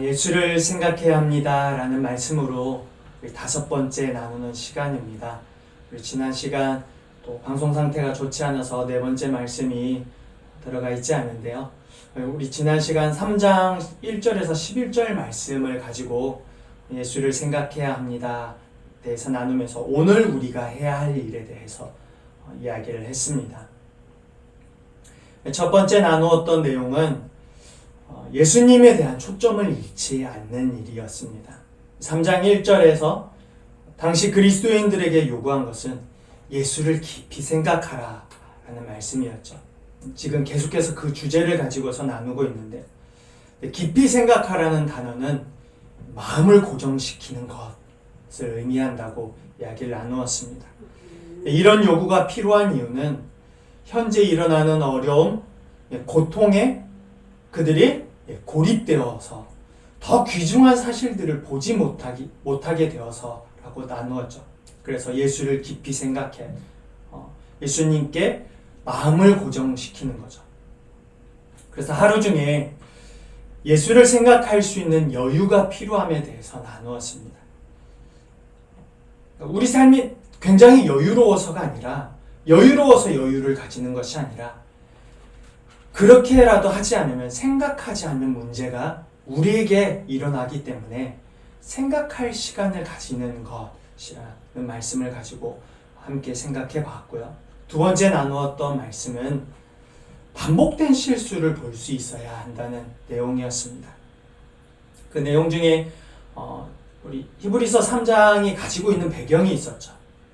예수를 생각해야 합니다 라는 말씀으로 우리 5번째 나누는 시간입니다. 우리 지난 시간 또 방송 상태가 좋지 않아서 4번째 말씀이 들어가 있지 않은데요. 우리 지난 시간 3장 1절에서 11절 말씀을 가지고 예수를 생각해야 합니다 대해서 나누면서 오늘 우리가 해야 할 일에 대해서 이야기를 했습니다. 첫 번째 나누었던 내용은 예수님에 대한 초점을 잃지 않는 일이었습니다. 3장 1절에서 당시 그리스도인들에게 요구한 것은 예수를 깊이 생각하라 라는 말씀이었죠. 지금 계속해서 그 주제를 가지고서 나누고 있는데, 깊이 생각하라는 단어는 마음을 고정시키는 것을 의미한다고 이야기를 나누었습니다. 이런 요구가 필요한 이유는 현재 일어나는 어려움, 고통에 그들이 고립되어서 더 귀중한 사실들을 보지 못하게 되어서라고 나누었죠. 그래서 예수를 깊이 생각해 예수님께 마음을 고정시키는 거죠. 그래서 하루 중에 예수를 생각할 수 있는 여유가 필요함에 대해서 나누었습니다. 우리 삶이 굉장히 여유로워서가 아니라 여유로워서 여유를 가지는 것이 아니라 그렇게라도 하지 않으면 생각하지 않는 문제가 우리에게 일어나기 때문에 생각할 시간을 가지는 것이라는 말씀을 가지고 함께 생각해 봤고요. 두 번째 나누었던 말씀은 반복된 실수를 볼 수 있어야 한다는 내용이었습니다. 그 내용 중에 우리 히브리서 3장이 가지고 있는 배경이 있었죠.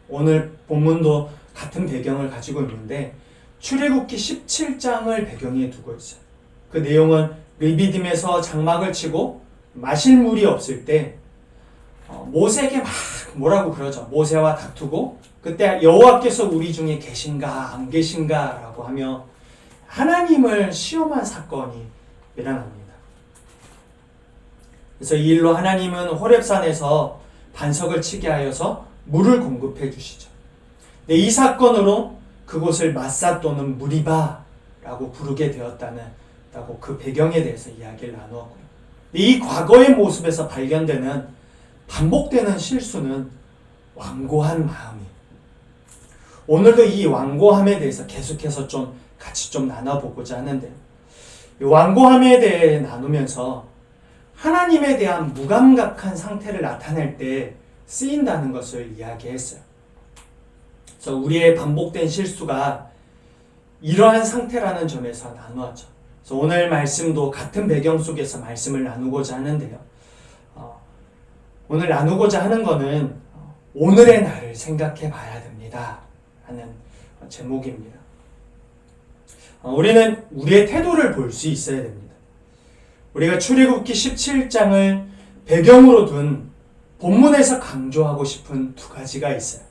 오늘 본문도 같은 배경을 가지고 있는데 출애굽기 17장을 배경에 두고 있어요. 그 내용은 르비딤에서 장막을 치고 마실 물이 없을 때 모세에게 막 뭐라고 그러죠. 모세와 다투고 그때 여호와께서 우리 중에 계신가 안 계신가 라고 하며 하나님을 시험한 사건이 일어납니다. 그래서 이 일로 하나님은 호렙산에서 반석을 치게 하여서 물을 공급해 주시죠. 이 사건으로 그곳을 마사 또는 무리바라고 부르게 되었다고 그 배경에 대해서 이야기를 나누었고요. 이 과거의 모습에서 발견되는 반복되는 실수는 완고한 마음이. 오늘도 이 완고함에 대해서 계속해서 같이 나눠보고자 하는데요. 이 완고함에 대해 나누면서 하나님에 대한 무감각한 상태를 나타낼 때 쓰인다는 것을 이야기했어요. 그래서 우리의 반복된 실수가 이러한 상태라는 점에서 나누었죠. 그래서 오늘 말씀도 같은 배경 속에서 말씀을 나누고자 하는데요. 오늘 나누고자 하는 것은 오늘의 나를 생각해 봐야 됩니다 하는 제목입니다. 우리는 우리의 태도를 볼 수 있어야 됩니다. 우리가 출애굽기 17장을 배경으로 둔 본문에서 강조하고 싶은 두 가지가 있어요.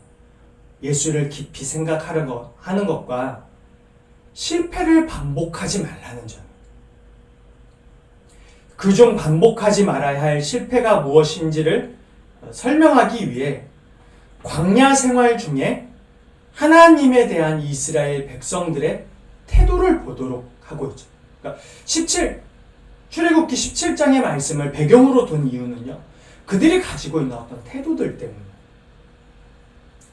예수를 깊이 생각하는 것과 실패를 반복하지 말라는 점. 그중 반복하지 말아야 할 실패가 무엇인지를 설명하기 위해 광야 생활 중에 하나님에 대한 이스라엘 백성들의 태도를 보도록 하고 있죠. 그러니까 출애굽기 17장의 말씀을 배경으로 둔 이유는요. 그들이 가지고 있는 어떤 태도들 때문입니다.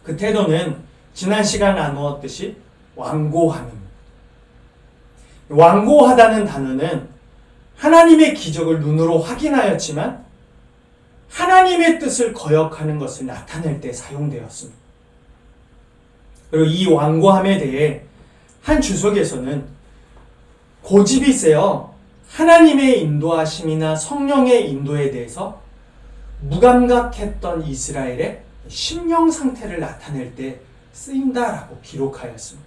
그 태도는 지난 시간 나누었듯이 완고함입니다. 완고하다는 단어는 하나님의 기적을 눈으로 확인하였지만 하나님의 뜻을 거역하는 것을 나타낼 때 사용되었습니다. 그리고 이 완고함에 대해 한 주석에서는 고집이 세어 하나님의 인도하심이나 성령의 인도에 대해서 무감각했던 이스라엘의 심령 상태를 나타낼 때 쓰인다라고 기록하였습니다.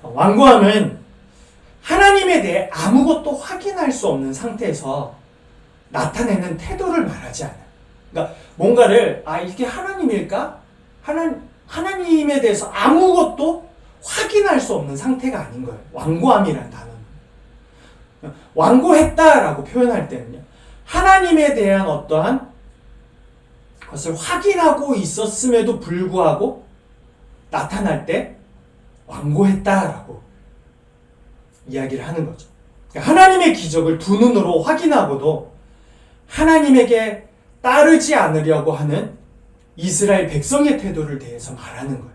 완고함은 하나님에 대해 아무것도 확인할 수 없는 상태에서 나타내는 태도를 말하지 않아요. 그러니까 뭔가를 이게 하나님일까? 하나님에 대해서 아무것도 확인할 수 없는 상태가 아닌 거예요. 완고함이라는 단어는. 완고했다라고 표현할 때는요. 하나님에 대한 어떠한 것을 확인하고 있었음에도 불구하고 나타날 때 완고했다라고 이야기를 하는 거죠. 하나님의 기적을 두 눈으로 확인하고도 하나님에게 따르지 않으려고 하는 이스라엘 백성의 태도를 대해서 말하는 거예요.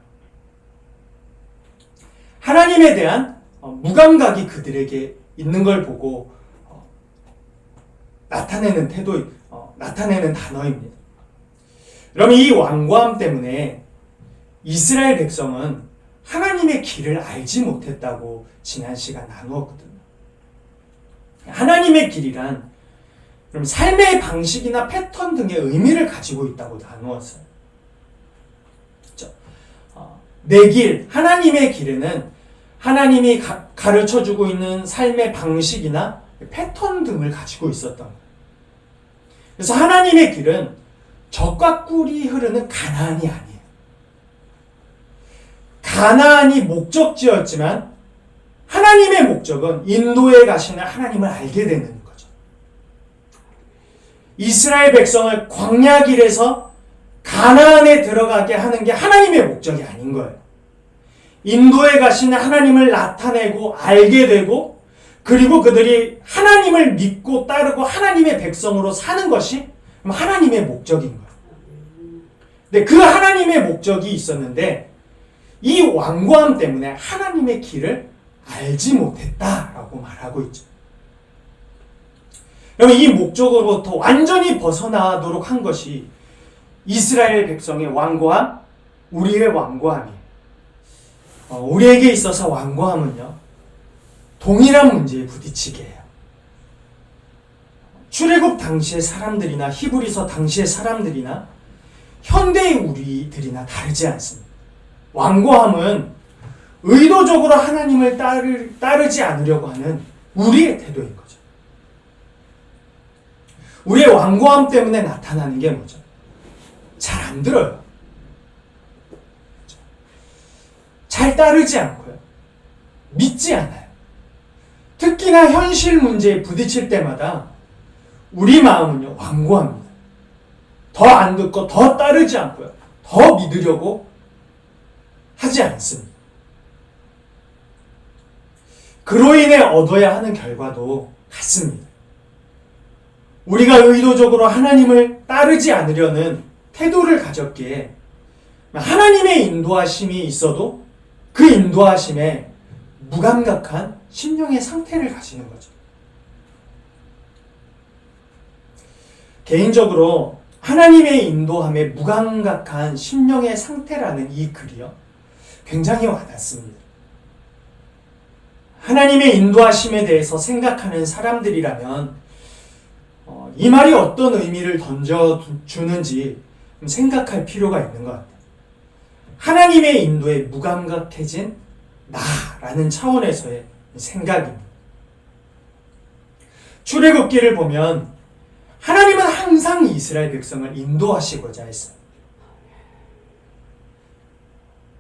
하나님에 대한 무감각이 그들에게 있는 걸 보고 나타내는 태도, 나타내는 단어입니다. 그러면 이 완고함 때문에 이스라엘 백성은 하나님의 길을 알지 못했다고 지난 시간 나누었거든요. 하나님의 길이란 그럼 삶의 방식이나 패턴 등의 의미를 가지고 있다고 나누었어요. 그렇죠? 내 길, 하나님의 길에는 하나님이 가르쳐주고 있는 삶의 방식이나 패턴 등을 가지고 있었던 거예요. 그래서 하나님의 길은 젖과 꿀이 흐르는 가나안이 아니에요. 가나안이 목적지였지만 하나님의 목적은 인도에 가시는 하나님을 알게 되는 거죠. 이스라엘 백성을 광야 길에서 가나안에 들어가게 하는 게 하나님의 목적이 아닌 거예요. 인도에 가시는 하나님을 나타내고 알게 되고 그리고 그들이 하나님을 믿고 따르고 하나님의 백성으로 사는 것이 하나님의 목적인 거예요. 근데 그 하나님의 목적이 있었는데 이 완고함 때문에 하나님의 길을 알지 못했다라고 말하고 있죠. 그러면 이 목적으로부터 완전히 벗어나도록 한 것이 이스라엘 백성의 완고함, 우리의 완고함이에요. 우리에게 있어서 완고함은요, 동일한 문제에 부딪히게 해요. 출애굽 당시의 사람들이나 히브리서 당시의 사람들이나 현대의 우리들이나 다르지 않습니다. 완고함은 의도적으로 하나님을 따르지 않으려고 하는 우리의 태도인 거죠. 우리의 완고함 때문에 나타나는 게 뭐죠? 잘 안 들어요. 잘 따르지 않고요. 믿지 않아요. 특히나 현실 문제에 부딪힐 때마다 우리 마음은요, 완고합니다. 더 안 듣고 더 따르지 않고요. 더 믿으려고 하지 않습니다. 그로 인해 얻어야 하는 결과도 같습니다. 우리가 의도적으로 하나님을 따르지 않으려는 태도를 가졌기에 하나님의 인도하심이 있어도 그 인도하심에 무감각한 심령의 상태를 가지는 거죠. 개인적으로 하나님의 인도함에 무감각한 심령의 상태라는 이 글이요, 굉장히 와닿습니다. 하나님의 인도하심에 대해서 생각하는 사람들이라면 이 말이 어떤 의미를 던져주는지 생각할 필요가 있는 것 같아요. 하나님의 인도에 무감각해진 나라는 차원에서의 생각입니다. 출애굽기를 보면 하나님은 항상 이스라엘 백성을 인도하시고자 했어요.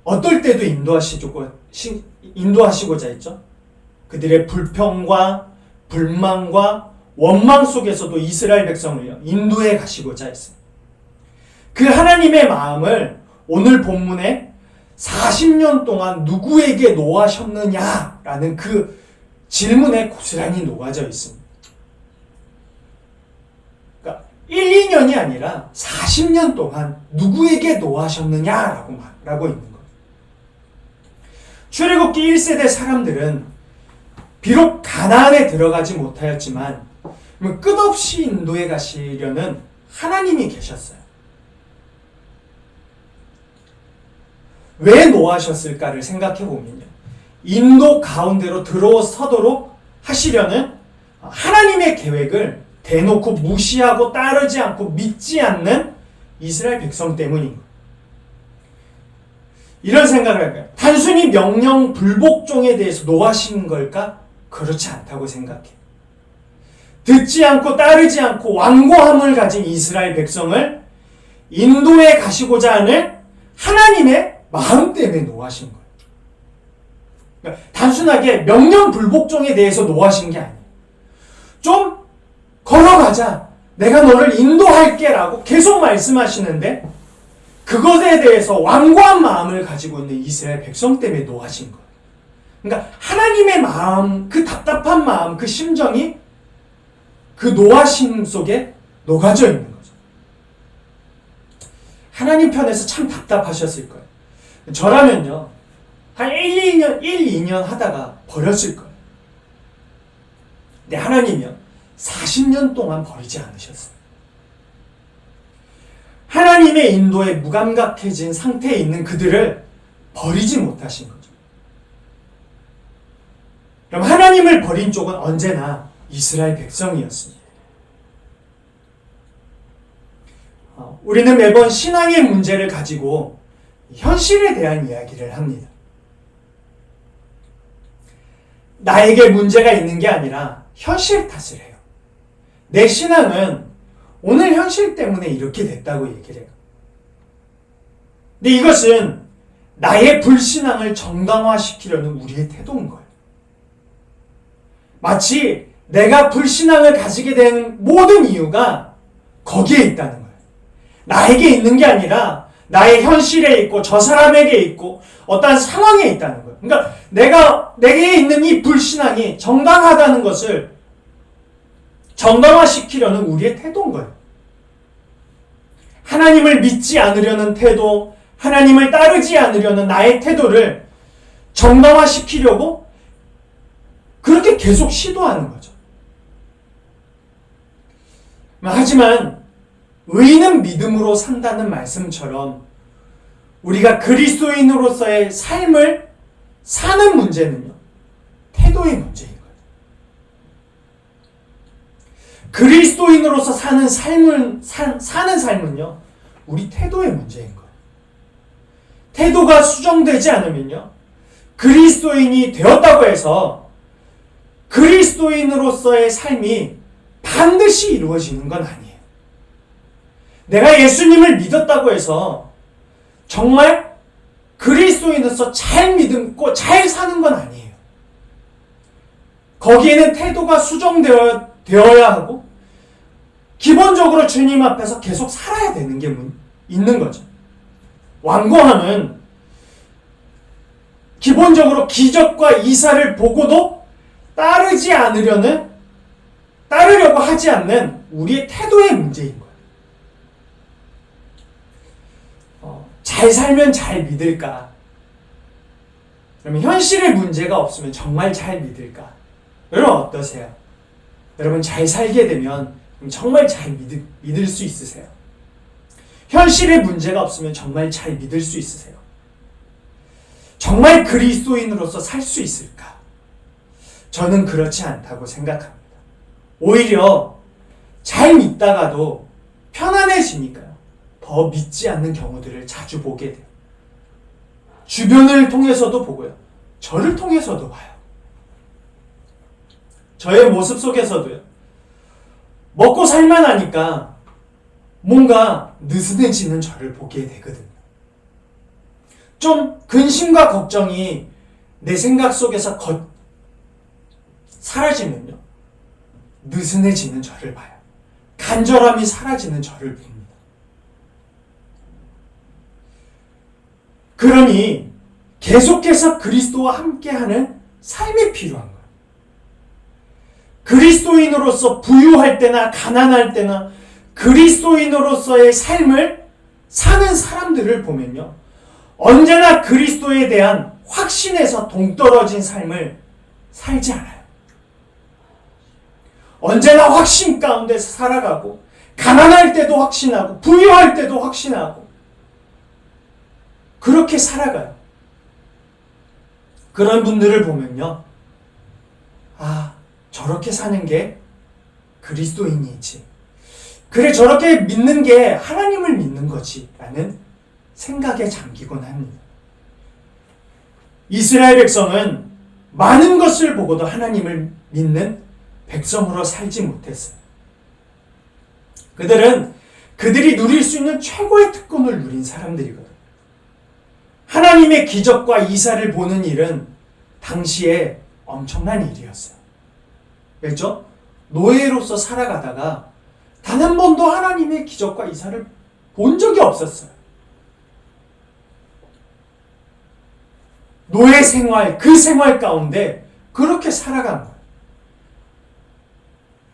어떨 때도 인도하시고자 했죠. 그들의 불평과 불만과 원망 속에서도 이스라엘 백성을 인도해 가시고자 했어요. 그 하나님의 마음을 오늘 본문에 40년 동안 누구에게 노하셨느냐라는 그 질문에 고스란히 녹아져 있습니다. 그러니까 1, 2년이 아니라 40년 동안 누구에게 노하셨느냐라고 말하고 있는 거예요. 출애굽기 1세대 사람들은 비록 가나안에 들어가지 못하였지만 끝없이 인도해 가시려는 하나님이 계셨어요. 왜 노하셨을까를 생각해 보면요, 인도 가운데로 들어서도록 하시려는 하나님의 계획을 대놓고 무시하고 따르지 않고 믿지 않는 이스라엘 백성 때문인 거예요. 이런 생각을 할까요? 단순히 명령 불복종에 대해서 노하신 걸까? 그렇지 않다고 생각해요. 듣지 않고 따르지 않고 완고함을 가진 이스라엘 백성을 인도에 가시고자 하는 하나님의 마음 때문에 노하신 거예요. 그러니까 단순하게 명령 불복종에 대해서 노하신 게 아니에요. 좀 걸어가자, 내가 너를 인도할게 라고 계속 말씀하시는데 그것에 대해서 완고한 마음을 가지고 있는 이스라엘 백성 때문에 노하신 거예요. 그러니까 하나님의 마음, 그 답답한 마음, 그 심정이 그 노아심 속에 녹아져 있는 거죠. 하나님 편에서 참 답답하셨을 거예요. 저라면요, 한 1, 2년 하다가 버렸을 거예요. 근데 하나님이요, 40년 동안 버리지 않으셨어요. 하나님의 인도에 무감각해진 상태에 있는 그들을 버리지 못하신 거죠. 그럼 하나님을 버린 쪽은 언제나 이스라엘 백성이었습니다. 우리는 매번 신앙의 문제를 가지고 현실에 대한 이야기를 합니다. 나에게 문제가 있는 게 아니라 현실 탓을 해요. 내 신앙은 오늘 현실 때문에 이렇게 됐다고 얘기를 해요. 근데 이것은 나의 불신앙을 정당화시키려는 우리의 태도인 거예요. 마치 내가 불신앙을 가지게 된 모든 이유가 거기에 있다는 거예요. 나에게 있는 게 아니라 나의 현실에 있고 저 사람에게 있고 어떠한 상황에 있다는 거예요. 그러니까 내게 있는 이 불신앙이 정당하다는 것을 정당화시키려는 우리의 태도인 거예요. 하나님을 믿지 않으려는 태도, 하나님을 따르지 않으려는 나의 태도를 정당화시키려고 그렇게 계속 시도하는 거죠. 하지만 의인은 믿음으로 산다는 말씀처럼 우리가 그리스도인으로서의 삶을 사는 문제는요, 태도의 문제인 거예요. 그리스도인으로서 사는 삶은요, 우리 태도의 문제인 거예요. 태도가 수정되지 않으면요, 그리스도인이 되었다고 해서 그리스도인으로서의 삶이 반드시 이루어지는 건 아니에요. 내가 예수님을 믿었다고 해서 정말 그리스도인으로서 잘 믿고 잘 사는 건 아니에요. 거기에는 태도가 수정되어야 하고 기본적으로 주님 앞에서 계속 살아야 되는 게 있는 거죠. 완고함은 기본적으로 기적과 이사를 보고도 따르려고 하지 않는 우리의 태도의 문제인 거예요. 잘 살면 잘 믿을까? 그러면 현실에 문제가 없으면 정말 잘 믿을까? 여러분 어떠세요? 여러분 잘 살게 되면 정말 잘 믿을 수 있으세요? 현실에 문제가 없으면 정말 잘 믿을 수 있으세요? 정말 그리스도인으로서 살 수 있을까? 저는 그렇지 않다고 생각합니다. 오히려 잘 믿다가도 편안해지니까요, 더 믿지 않는 경우들을 자주 보게 돼요. 주변을 통해서도 보고요, 저를 통해서도 봐요. 저의 모습 속에서도요, 먹고 살만 하니까 뭔가 느슨해지는 저를 보게 되거든요. 좀 근심과 걱정이 내 생각 속에서 사라지면요, 느슨해지는 저를 봐요. 간절함이 사라지는 저를 봅니다. 그러니 계속해서 그리스도와 함께하는 삶이 필요한 거예요. 그리스도인으로서 부유할 때나 가난할 때나 그리스도인으로서의 삶을 사는 사람들을 보면요, 언제나 그리스도에 대한 확신에서 동떨어진 삶을 살지 않아요. 언제나 확신 가운데서 살아가고, 가난할 때도 확신하고, 부유할 때도 확신하고, 그렇게 살아가요. 그런 분들을 보면요, 저렇게 사는 게 그리스도인이지. 그래, 저렇게 믿는 게 하나님을 믿는 거지 라는 생각에 잠기곤 합니다. 이스라엘 백성은 많은 것을 보고도 하나님을 믿는 백성으로 살지 못했어요. 그들은 그들이 누릴 수 있는 최고의 특권을 누린 사람들이거든요. 하나님의 기적과 이사를 보는 일은 당시에 엄청난 일이었어요. 그렇죠? 노예로서 살아가다가 단 한 번도 하나님의 기적과 이사를 본 적이 없었어요. 노예 생활, 그 생활 가운데 그렇게 살아간 거예요.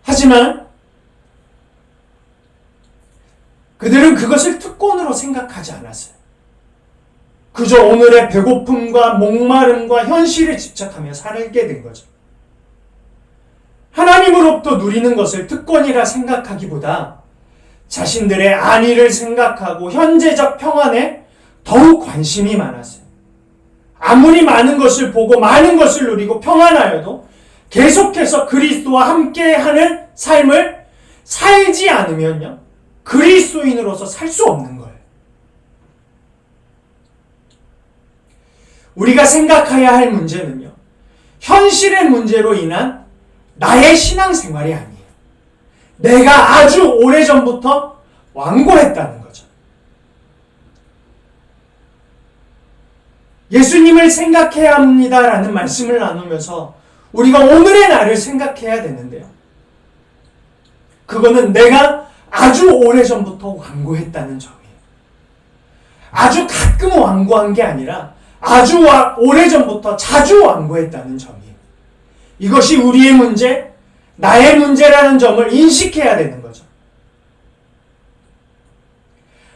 하지만 그들은 그것을 특권으로 생각하지 않았어요. 그저 오늘의 배고픔과 목마름과 현실에 집착하며 살게 된 거죠. 하나님으로부터 누리는 것을 특권이라 생각하기보다 자신들의 안위를 생각하고 현재적 평안에 더욱 관심이 많았어요. 아무리 많은 것을 보고 많은 것을 누리고 평안하여도 계속해서 그리스도와 함께하는 삶을 살지 않으면요, 그리스도인으로서 살 수 없는 거예요. 우리가 생각해야 할 문제는요, 현실의 문제로 인한 나의 신앙생활이 아니에요. 내가 아주 오래전부터 완고했다는 거죠. 예수님을 생각해야 합니다라는 말씀을 나누면서 우리가 오늘의 나를 생각해야 되는데요. 그거는 내가 아주 오래전부터 완고했다는 점이에요. 아주 가끔 완고한 게 아니라 아주 오래전부터 자주 완고했다는 점이에요. 이것이 우리의 문제, 나의 문제라는 점을 인식해야 되는 거죠.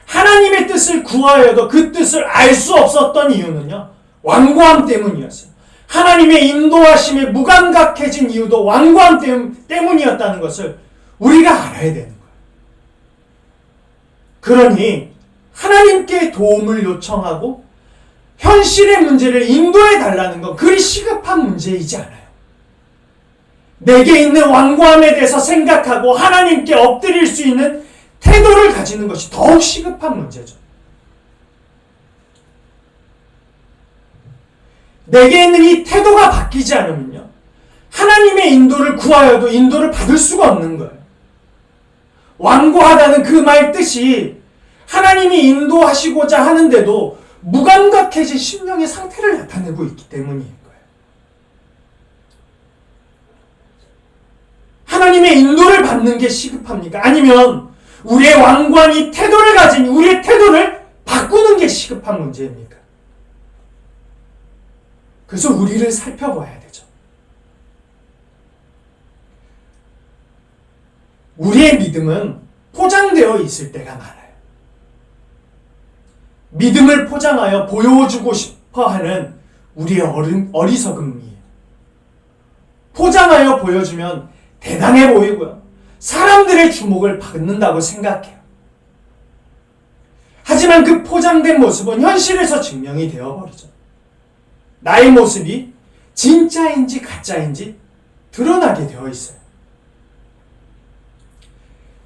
하나님의 뜻을 구하여도 그 뜻을 알 수 없었던 이유는요, 완고함 때문이었어요. 하나님의 인도하심에 무감각해진 이유도 완고함 때문이었다는 것을 우리가 알아야 되는 거예요. 그러니 하나님께 도움을 요청하고 현실의 문제를 인도해 달라는 건 그리 시급한 문제이지 않아요. 내게 있는 완고함에 대해서 생각하고 하나님께 엎드릴 수 있는 태도를 가지는 것이 더욱 시급한 문제죠. 내게 있는 이 태도가 바뀌지 않으면요, 하나님의 인도를 구하여도 인도를 받을 수가 없는 거예요. 완고하다는 그 말 뜻이 하나님이 인도하시고자 하는데도 무감각해진 심령의 상태를 나타내고 있기 때문인 거예요. 하나님의 인도를 받는 게 시급합니까? 아니면 우리의 완고한 이 태도를 가진 우리의 태도를 바꾸는 게 시급한 문제입니까? 그래서 우리를 살펴봐야 되죠. 우리의 믿음은 포장되어 있을 때가 많아요. 믿음을 포장하여 보여주고 싶어하는 우리의 어리석음이에요. 포장하여 보여주면 대단해 보이고요, 사람들의 주목을 받는다고 생각해요. 하지만 그 포장된 모습은 현실에서 증명이 되어버리죠. 나의 모습이 진짜인지 가짜인지 드러나게 되어 있어요.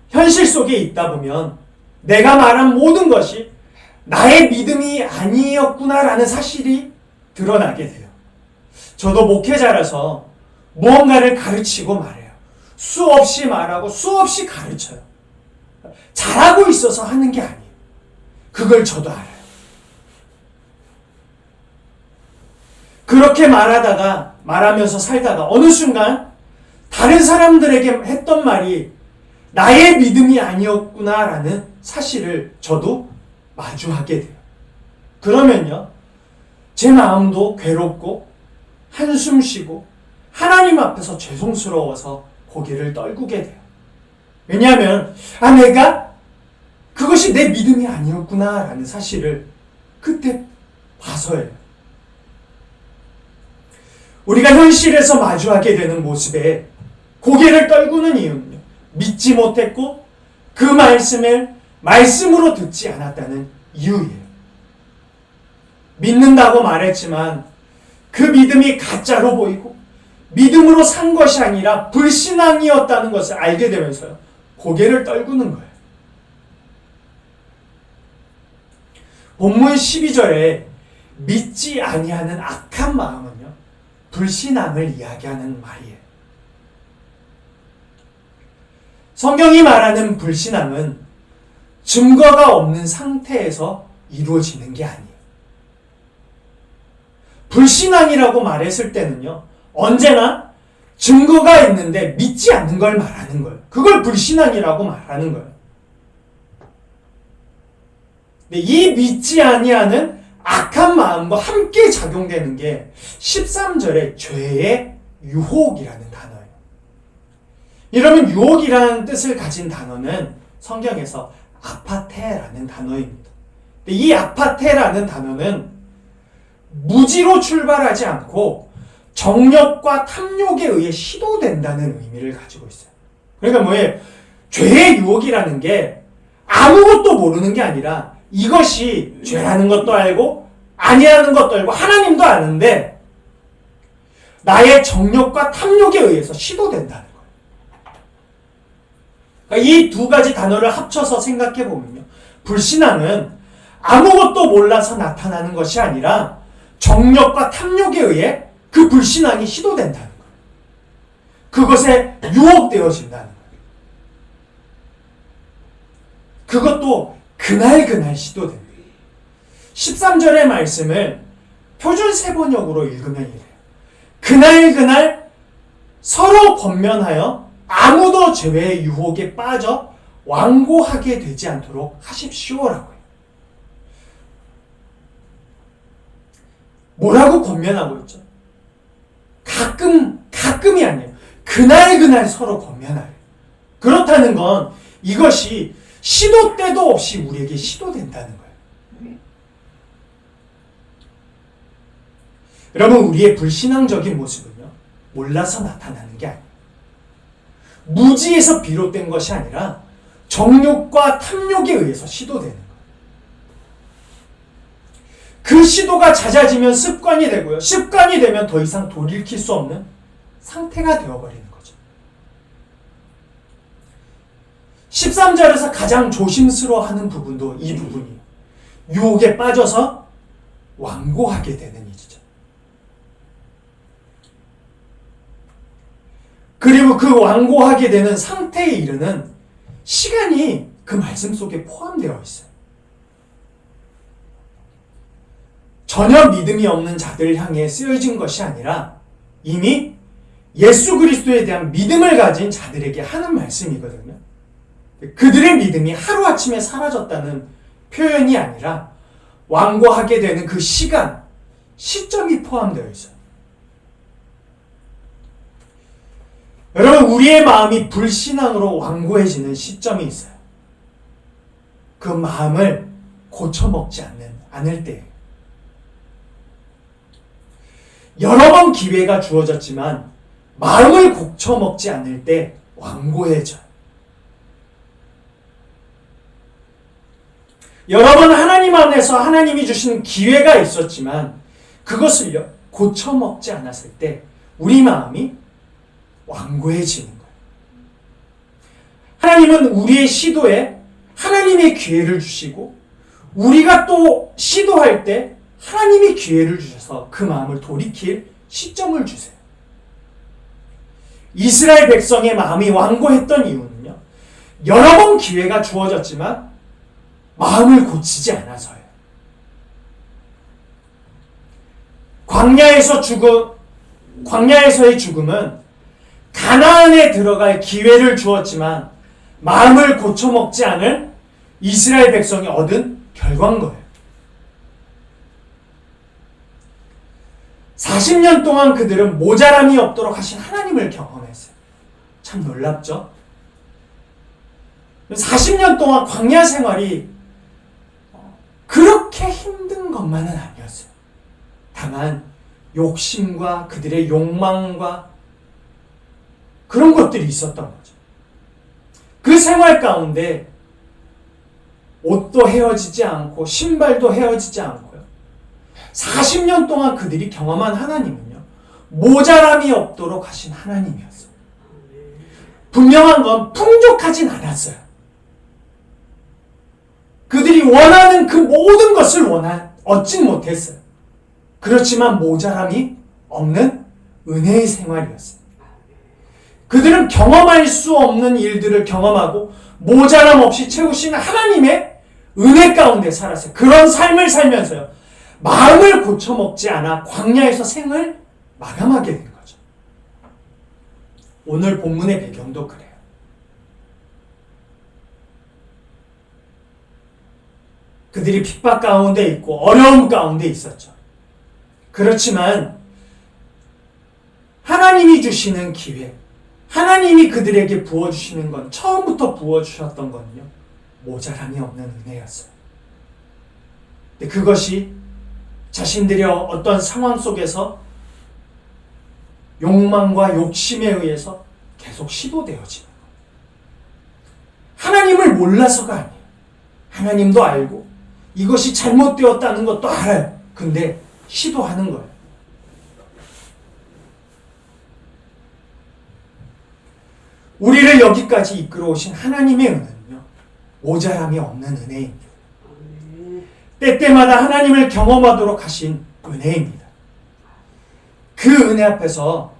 현실 속에 있다 보면 내가 말한 모든 것이 나의 믿음이 아니었구나라는 사실이 드러나게 돼요. 저도 목회자라서 무언가를 가르치고 말해요. 수없이 말하고 수없이 가르쳐요. 잘하고 있어서 하는 게 아니에요. 그걸 저도 알아요. 그렇게 말하면서 살다가 어느 순간 다른 사람들에게 했던 말이 나의 믿음이 아니었구나라는 사실을 저도 마주하게 돼요. 그러면요, 제 마음도 괴롭고 한숨 쉬고 하나님 앞에서 죄송스러워서 고개를 떨구게 돼요. 왜냐하면 내가 그것이 내 믿음이 아니었구나라는 사실을 그때 봐서예요. 우리가 현실에서 마주하게 되는 모습에 고개를 떨구는 이유는요, 믿지 못했고 그 말씀을 말씀으로 듣지 않았다는 이유예요. 믿는다고 말했지만 그 믿음이 가짜로 보이고 믿음으로 산 것이 아니라 불신앙이었다는 것을 알게 되면서요, 고개를 떨구는 거예요. 본문 12절에 믿지 아니하는 악한 마음은요, 불신앙을 이야기하는 말이에요. 성경이 말하는 불신앙은 증거가 없는 상태에서 이루어지는 게 아니에요. 불신앙이라고 말했을 때는요, 언제나 증거가 있는데 믿지 않는 걸 말하는 거예요. 그걸 불신앙이라고 말하는 거예요. 근데 이 믿지 아니하는 악한 마음과 함께 작용되는 게 13절의 죄의 유혹이라는 단어예요. 이러면 유혹이라는 뜻을 가진 단어는 성경에서 아파테라는 단어입니다. 이 아파테라는 단어는 무지로 출발하지 않고 정욕과 탐욕에 의해 시도된다는 의미를 가지고 있어요. 그러니까 뭐예요? 죄의 유혹이라는 게 아무것도 모르는 게 아니라 이것이 죄라는 것도 알고 아니라는 것도 알고 하나님도 아는데 나의 정욕과 탐욕에 의해서 시도된다는 거예요. 그러니까 이 두 가지 단어를 합쳐서 생각해 보면요. 불신앙은 아무것도 몰라서 나타나는 것이 아니라 정욕과 탐욕에 의해 그 불신앙이 시도된다는 거예요. 그것에 유혹되어진다는 거예요. 그것도 그날 시도됩니다. 13절의 말씀을 표준 세번역으로 읽으면 이래요. 그날 서로 권면하여 아무도 죄의 유혹에 빠져 완고하게 되지 않도록 하십시오라고요. 뭐라고 권면하고 있죠? 가끔이 아니에요. 그날 서로 권면하요. 그렇다는 건 이것이 시도 때도 없이 우리에게 시도된다는 거예요. 여러분, 우리의 불신앙적인 모습은요, 몰라서 나타나는 게 아니에요. 무지에서 비롯된 것이 아니라 정욕과 탐욕에 의해서 시도되는 거예요. 그 시도가 잦아지면 습관이 되고요. 습관이 되면 더 이상 돌이킬 수 없는 상태가 되어버리는 거죠. 13절에서 가장 조심스러워하는 부분도 이 부분이에요. 유혹에 빠져서 완고하게 되는 일이죠. 그리고 그 완고하게 되는 상태에 이르는 시간이 그 말씀 속에 포함되어 있어요. 전혀 믿음이 없는 자들을 향해 쓰여진 것이 아니라 이미 예수 그리스도에 대한 믿음을 가진 자들에게 하는 말씀이거든요. 그들의 믿음이 하루아침에 사라졌다는 표현이 아니라 완고하게 되는 그 시간, 시점이 포함되어 있어요. 여러분, 우리의 마음이 불신앙으로 완고해지는 시점이 있어요. 그 마음을 고쳐먹지 않을 때예요. 여러 번 기회가 주어졌지만 마음을 고쳐먹지 않을 때 완고해져요. 여러 번 하나님 안에서 하나님이 주신 기회가 있었지만 그것을요, 고쳐먹지 않았을 때 우리 마음이 완고해지는 거예요. 하나님은 우리의 시도에 하나님의 기회를 주시고 우리가 또 시도할 때 하나님이 기회를 주셔서 그 마음을 돌이킬 시점을 주세요. 이스라엘 백성의 마음이 완고했던 이유는요, 여러 번 기회가 주어졌지만 마음을 고치지 않아서예요. 광야에서의 죽음은 가나안에 들어갈 기회를 주었지만 마음을 고쳐먹지 않은 이스라엘 백성이 얻은 결과인 거예요. 40년 동안 그들은 모자람이 없도록 하신 하나님을 경험했어요. 참 놀랍죠? 40년 동안 광야 생활이 그렇게 힘든 것만은 아니었어요. 다만 욕심과 그들의 욕망과 그런 것들이 있었던 거죠. 그 생활 가운데 옷도 헤어지지 않고 신발도 헤어지지 않고요. 40년 동안 그들이 경험한 하나님은요, 모자람이 없도록 하신 하나님이었어요. 분명한 건 풍족하진 않았어요. 그들이 원하는 그 모든 것을 얻진 못했어요. 그렇지만 모자람이 없는 은혜의 생활이었어요. 그들은 경험할 수 없는 일들을 경험하고 모자람 없이 채우시는 하나님의 은혜 가운데 살았어요. 그런 삶을 살면서요, 마음을 고쳐먹지 않아 광야에서 생을 마감하게 된 거죠. 오늘 본문의 배경도 그래요. 그들이 핍박 가운데 있고 어려움 가운데 있었죠. 그렇지만 하나님이 주시는 기회, 하나님이 그들에게 부어주시는 건, 처음부터 부어주셨던 건요, 모자람이 없는 은혜였어요. 근데 그것이 자신들의 어떤 상황 속에서 욕망과 욕심에 의해서 계속 시도되어지는 거예요. 하나님을 몰라서가 아니에요. 하나님도 알고 이것이 잘못되었다는 것도 알아요. 근데 시도하는 거예요. 우리를 여기까지 이끌어 오신 하나님의 은혜는요, 모자람이 없는 은혜입니다. 때때마다 하나님을 경험하도록 하신 은혜입니다. 그 은혜 앞에서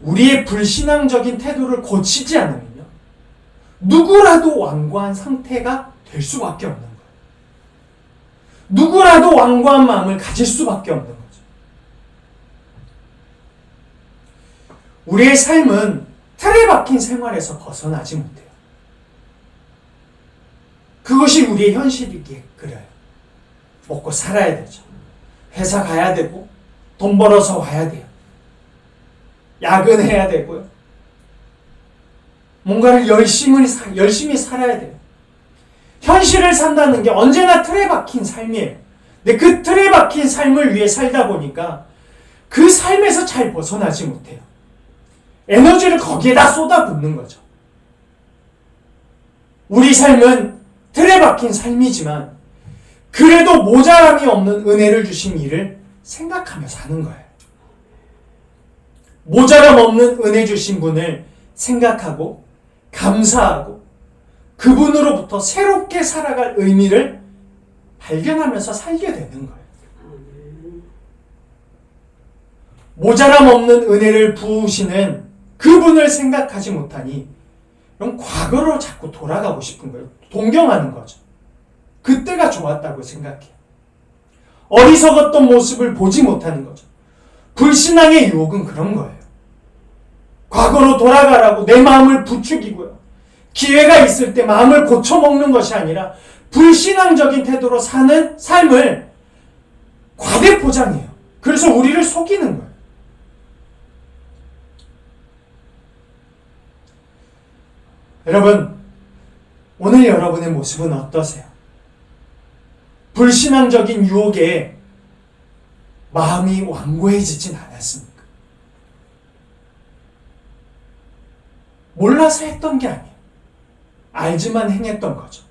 우리의 불신앙적인 태도를 고치지 않으면요, 누구라도 완고한 상태가 될 수밖에 없는 거예요. 누구라도 완고한 마음을 가질 수밖에 없는 거죠. 우리의 삶은 틀에 박힌 생활에서 벗어나지 못해요. 그것이 우리의 현실이기에 그래요. 먹고 살아야 되죠. 회사 가야 되고 돈 벌어서 와야 돼요. 야근해야 되고요. 뭔가를 열심히 살아야 돼요. 현실을 산다는 게 언제나 틀에 박힌 삶이에요. 근데 그 틀에 박힌 삶을 위해 살다 보니까 그 삶에서 잘 벗어나지 못해요. 에너지를 거기에다 쏟아붓는 거죠. 우리 삶은 틀에 박힌 삶이지만 그래도 모자람이 없는 은혜를 주신 이를 생각하며 사는 거예요. 모자람 없는 은혜 주신 분을 생각하고 감사하고 그분으로부터 새롭게 살아갈 의미를 발견하면서 살게 되는 거예요. 모자람 없는 은혜를 부으시는 그분을 생각하지 못하니 그럼 과거로 자꾸 돌아가고 싶은 거예요. 동경하는 거죠. 그때가 좋았다고 생각해요. 어리석었던 모습을 보지 못하는 거죠. 불신앙의 유혹은 그런 거예요. 과거로 돌아가라고 내 마음을 부추기고요. 기회가 있을 때 마음을 고쳐먹는 것이 아니라 불신앙적인 태도로 사는 삶을 과대포장해요. 그래서 우리를 속이는 거예요. 여러분, 오늘 여러분의 모습은 어떠세요? 불신앙적인 유혹에 마음이 완고해지진 않았습니까? 몰라서 했던 게 아니에요. 알지만 행했던 거죠.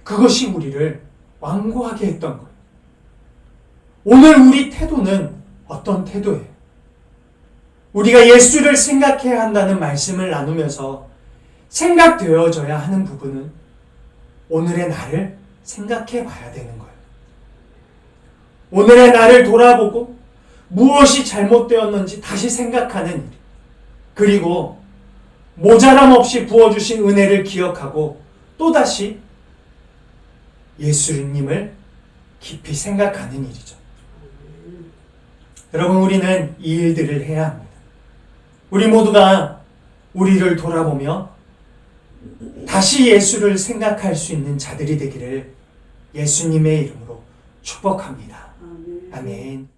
그것이 우리를 완고하게 했던 거예요. 오늘 우리 태도는 어떤 태도예요? 우리가 예수를 생각해야 한다는 말씀을 나누면서 생각되어져야 하는 부분은 오늘의 나를 생각해 봐야 되는 거예요. 오늘의 나를 돌아보고 무엇이 잘못되었는지 다시 생각하는 일, 그리고 모자람 없이 부어주신 은혜를 기억하고 또다시 예수님을 깊이 생각하는 일이죠. 여러분, 우리는 이 일들을 해야 합니다. 우리 모두가 우리를 돌아보며 다시 예수를 생각할 수 있는 자들이 되기를 예수님의 이름으로 축복합니다. 아멘.